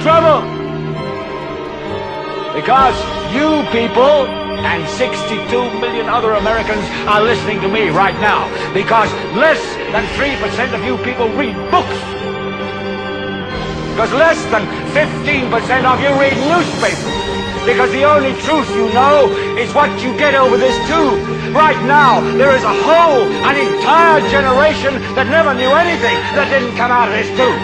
trouble. Because you people and 62 million other Americans are listening to me right now. Because less than 3% of you people read books. Because less than 15% of you read newspapers. Because the only truth you know is what you get over this tube. Right now, there is an entire generation that never knew anything that didn't come out of this tube.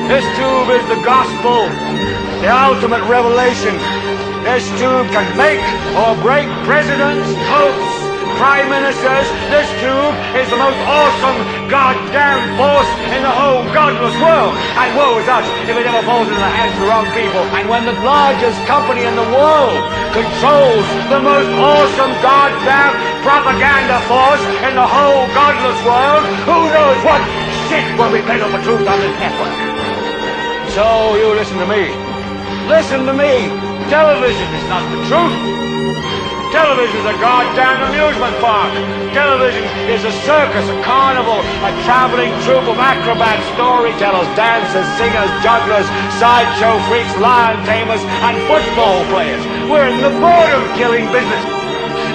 This tube is the gospel, the ultimate revelation. This tube can make or break presidents, popes, prime ministers. This tube is the most awesome goddamn force in the whole godless world. And woe is us if it ever falls into the hands of the wrong people. And when the largest company in the world controls the most awesome goddamn propaganda force in the whole godless world, who knows what shit will be played on the truth on this network. So you listen to me. Listen to me. Television is not the truth. Television is a goddamn amusement park. Television is a circus, a carnival, a traveling troupe of acrobats, storytellers, dancers, singers, jugglers, sideshow freaks, lion tamers, and football players. We're in the boredom-killing business.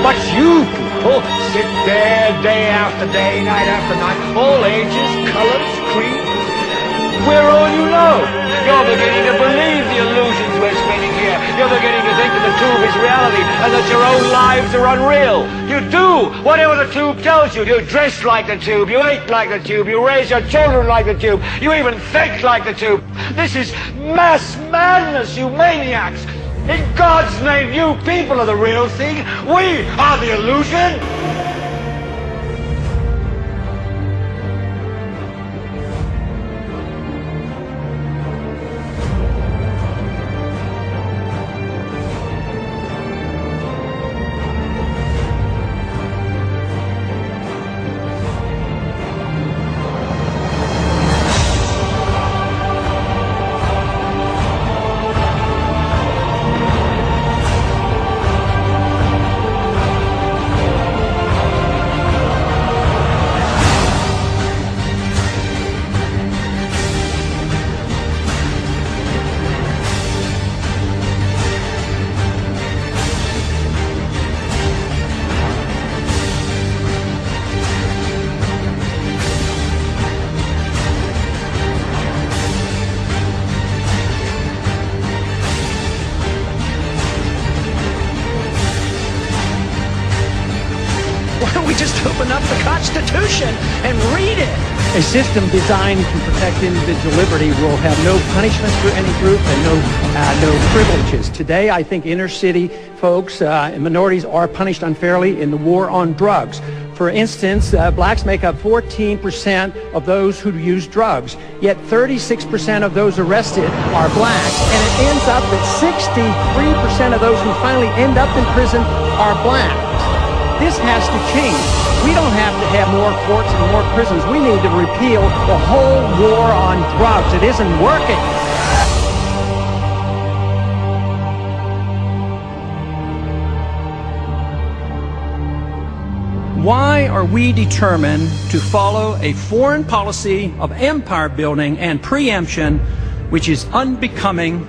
But you people sit there day after day, night after night, all ages, colors, creeds. We're all you know. You're beginning to believe the illusions we're spinning here. You're beginning to think that the tube is reality and that your own lives are unreal. You do whatever the tube tells you. You dress like the tube. You eat like the tube. You raise your children like the tube. You even think like the tube. This is mass madness, you maniacs. In God's name, you people are the real thing. We are the illusion. We just open up the Constitution and read it. A system designed to protect individual liberty will have no punishments for any group and no privileges. Today, I think inner city folks and minorities are punished unfairly in the war on drugs. For instance, blacks make up 14% of those who use drugs, yet 36% of those arrested are blacks, and it ends up that 63% of those who finally end up in prison are blacks. This has to change. We don't have to have more courts and more prisons. We need to repeal the whole war on drugs. It isn't working. Why are we determined to follow a foreign policy of empire building and preemption which is unbecoming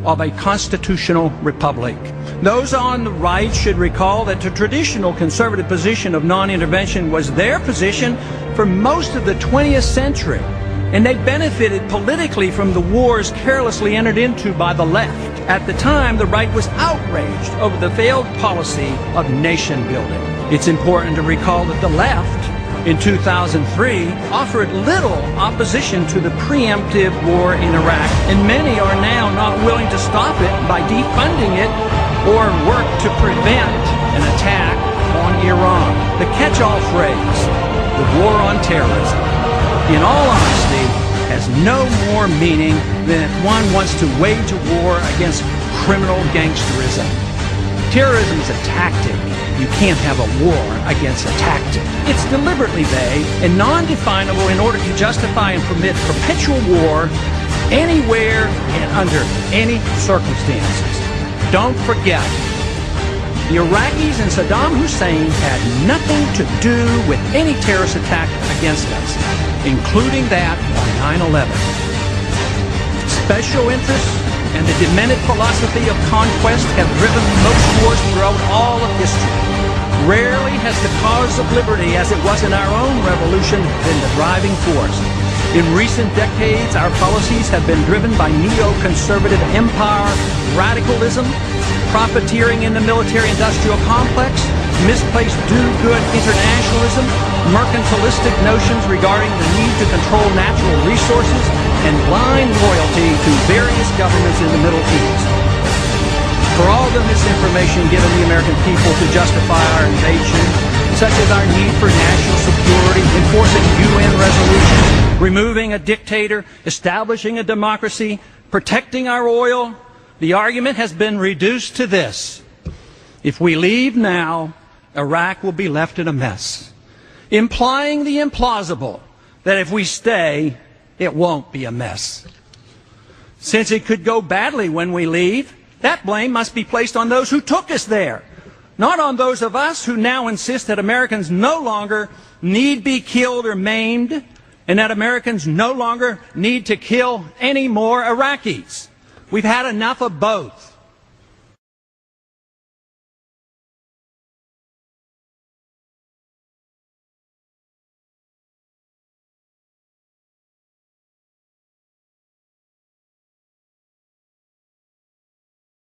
of a constitutional republic? Those on the right should recall that the traditional conservative position of non-intervention was their position for most of the 20th century, and they benefited politically from the wars carelessly entered into by the left. At the time, the right was outraged over the failed policy of nation building. It's important to recall that the left in 2003 offered little opposition to the preemptive war in Iraq, and many are now not willing to stop it by defunding it or work to prevent an attack on Iran. The catch-all phrase, the war on terrorism, in all honesty, has no more meaning than if one wants to wage a war against criminal gangsterism. Terrorism is a tactic. You can't have a war against a tactic. It's deliberately vague and non-definable in order to justify and permit perpetual war anywhere and under any circumstances. Don't forget, the Iraqis and Saddam Hussein had nothing to do with any terrorist attack against us, including that on 9/11. Special interests and the demented philosophy of conquest have driven most wars throughout all of history. Rarely has the cause of liberty, as it was in our own revolution, been the driving force. In recent decades, our policies have been driven by neoconservative empire radicalism, profiteering in the military-industrial complex, misplaced do-good internationalism, mercantilistic notions regarding the need to control natural resources, and blind loyalty to various governments in the Middle East. For all the misinformation given the American people to justify our invasion, such as our need for national security, enforcing UN resolutions, removing a dictator, establishing a democracy, protecting our oil, the argument has been reduced to this: if we leave now, Iraq will be left in a mess, implying the implausible that if we stay, it won't be a mess. Since it could go badly when we leave, that blame must be placed on those who took us there, not on those of us who now insist that Americans no longer need be killed or maimed, and that Americans no longer need to kill any more Iraqis. We've had enough of both.